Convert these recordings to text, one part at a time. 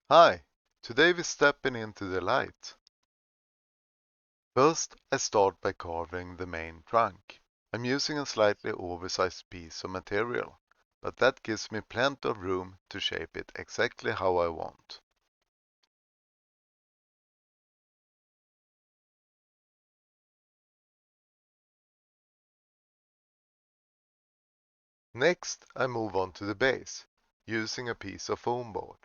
Hi, today we're stepping into the light. First, I start by carving the main trunk. I'm using a slightly oversized piece of material, but that gives me plenty of room to shape it exactly how I want. Next, I move on to the base, using a piece of foam board.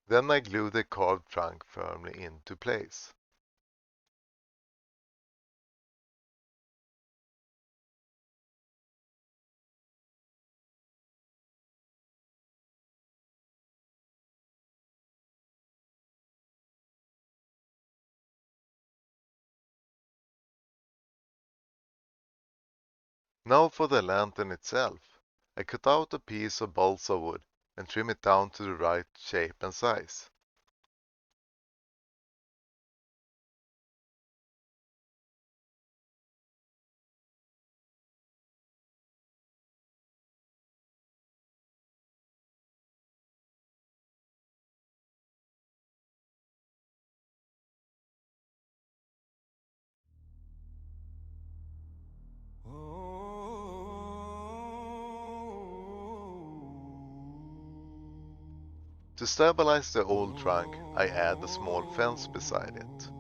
Then I glue the carved trunk firmly into place. Now for the lantern itself. I cut out a piece of balsa wood and trim it down to the right shape and size. To stabilize the old trunk, I add a small fence beside it.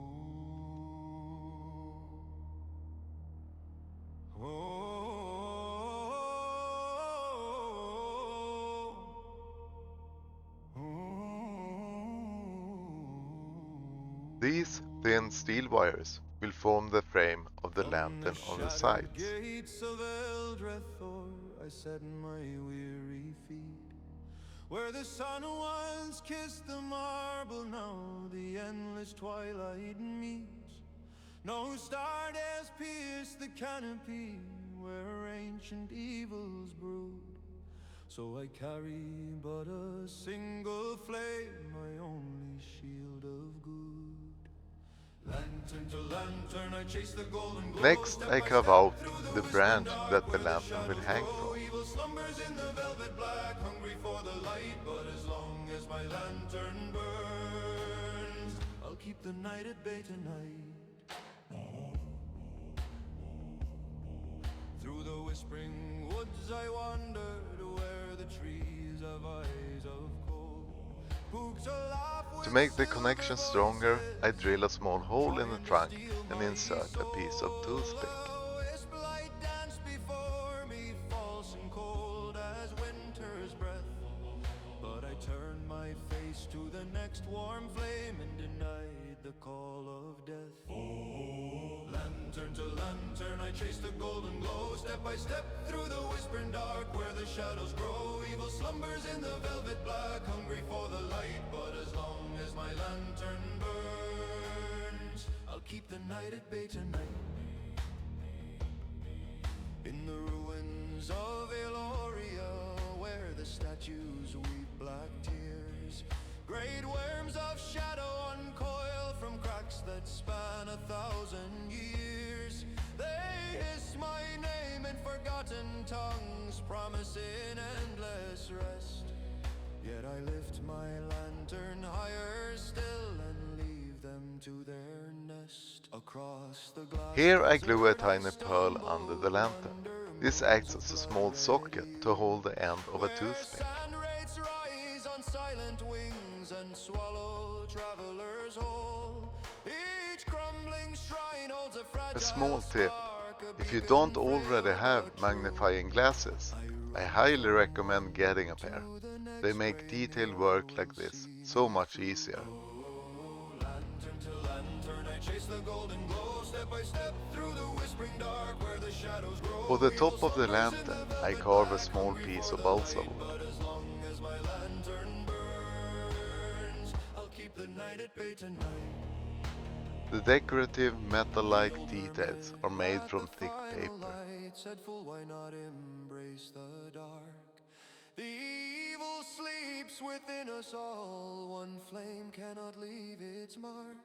These thin steel wires will form the frame of the From the lantern on the shattered sides. gates of Eldrethor, I set my weary feet. Where the sun once kissed the marble, now the endless twilight meets. No star dares pierce the canopy where ancient evils brood. So I carry but a single flame, my only shield of good. Lantern to lantern, I chase the golden glow. Next, Step I by carve step out through the the whispering branch dark, that the where the lantern will shadows hang grow. from. Evil slumbers in the velvet black, hungry for the light. But as long as my lantern burns, I'll keep the night at bay tonight. Through the whispering woods I wandered, where the trees have eyes of coal. Pooks laugh To with make the silver connection stronger, I voices, drill a small hole in the trying to trunk steal and my insert a piece of soul. toothpick. A wisp light danced before me, false and cold as winter's breath. But I turned my face to the next warm flame and denied the call of death. Lantern to lantern, I chase the golden glow. Step by step through the whispering dark, where the shadows grow. Evil slumbers in the velvet black, hungry for the light. But as long as my lantern burns, I'll keep the night at bay tonight. In the ruins of Eloria, where the statues weep black tears, great worms of shadow uncoil from cracks that span 1,000 years. They hiss my name in forgotten tongues, promising endless rest. Yet I lift my lantern higher still and leave them to their nest. Across the glass Here I glue a desert I tiny pearl under the stumble, lantern. under This moons acts of as a small blood socket to red, hold the end of a where toothpick. sand wraiths rise on silent wings and swallow travelers whole. Each crumbling shrine holds a A fragile small tip: spark, a if you beacon don't already frail have but true. magnifying glasses, I I run highly recommend from getting a one pair. to the They next, make praying detailed love work will like this see so me much through. easier. Lantern to lantern, I chase the golden glow. Step by step through the whispering dark, where the shadows For grow. the Evil top of the slumbers in lantern, the I velvet carve a black, small hungry piece for of the balsa light. wood. But as long as my lantern burns, I'll keep the night at bay tonight. The decorative The metal-like older details are men made at the from thick final paper. light said, "Fool, why not embrace the dark? The evil sleeps within us all, one flame cannot leave its mark.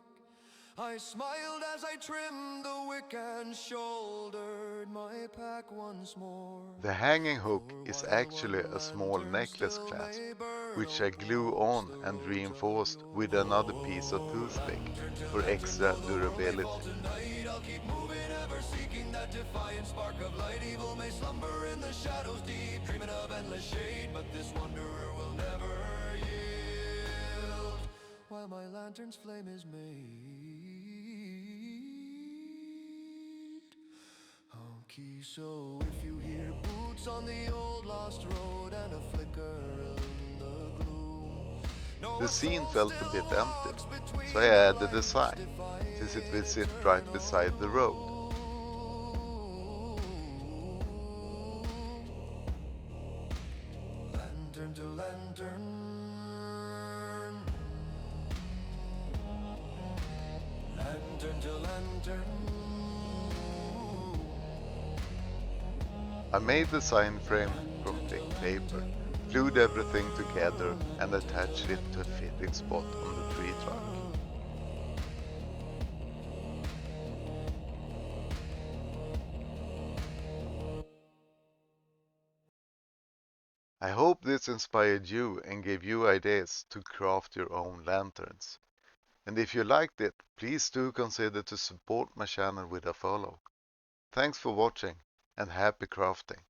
I smiled as I trimmed the wick and shouldered my pack once more. The hanging hook For is while actually one a small lantern necklace still clasp, may burn, which oh, I glue close on the and road to reinforced with another piece of toothpick Lantern to for lantern, extra though the world may fall durability. tonight, I'll keep moving, ever seeking that defiant spark of light. Evil may slumber in the shadows deep, dreaming of endless shade, but this wanderer will never yield. While my lantern's flame is made. Okay, so if you hear boots on the old lost road and a flicker in the gloom, know The a scene soul felt a still bit empty, walks so between I the added a lights, sign, since it defying will sit right eternal beside the road. doom. Lantern to lantern, lantern to lantern. I made the sign frame from thick paper, glued everything together and attached it to a fitting spot on the tree trunk. I hope this inspired you and gave you ideas to craft your own lanterns. And if you liked it, please do consider to support my channel with a follow. Thanks for watching and happy crafting!